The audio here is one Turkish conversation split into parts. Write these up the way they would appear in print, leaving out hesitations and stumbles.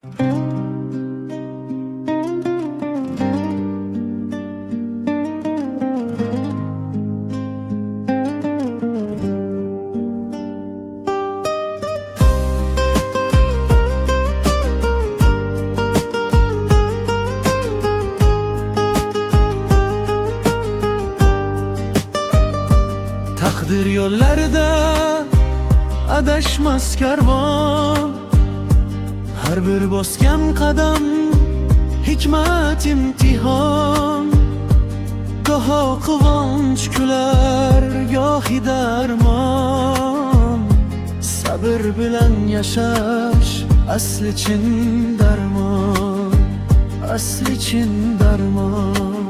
Takdir yollarda adaşmaz kervan, her bir bosgan qadam hikmat imtihon. Goho quvonch kular, gohi darmon. Sabr bilan yashash asli chin darmon, asli chin darmon.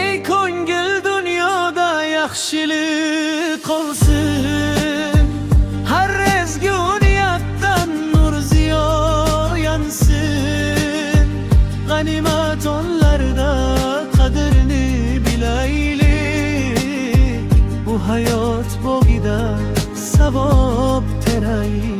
Ey ko'ngil, dunyoda yaxshilik qolsin, har ezgu niyatdan nur ziyo yansin. G'animat onlarda qadrini bilaylik, bu hayot bo'g'ida savob teraylik.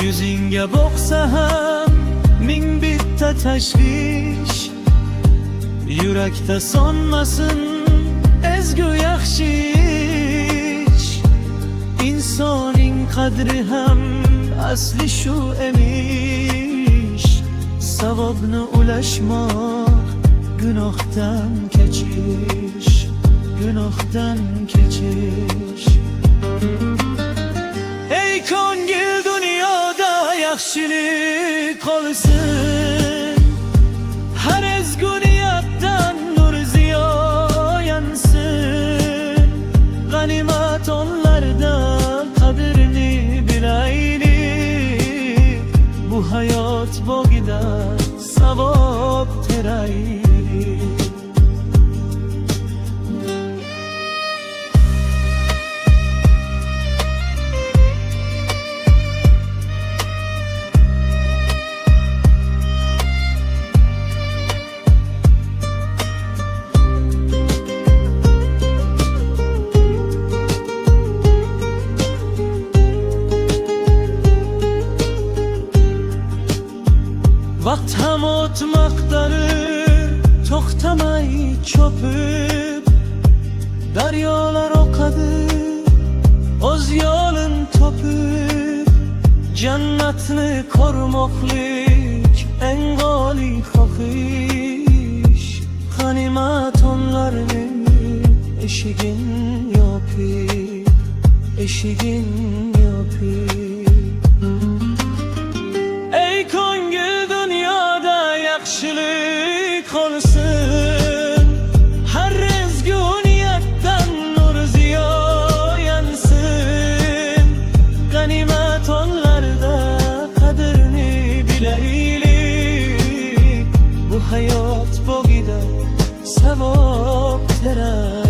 Yuzingga boqsa ham ming bitta tashvish, yurakda sonmasin ezgu yaxshi ish. Insoning qadri ham asli shu emish, savobni ulashmoq gunohdan kechish, gunohdan kechish. Ey ko'ngil, dunyoda yaxshilik qolsin, har ezgu niyatdan nur ziyo yansin. G'animat onlarda qadrini bilaylik, bu hayot bo'g'ida savob teraylik. Vaqt ham o'tmoqdadir, to'xtamay chopib. Daryolar oqadi, o'z yo'lin topib. Jannatni ko'rmoqlik eng g'oliy xohish. G'animat onlarning eshigin yopib, eshigin yopib. Ey ko'ngil, dunyoda yaxshilik qolsin, har ezgu niyatdan nur ziyo yansin. G'animat onlarda qadrini bilaylik, bu hayot bo'g'ida savob teraylik.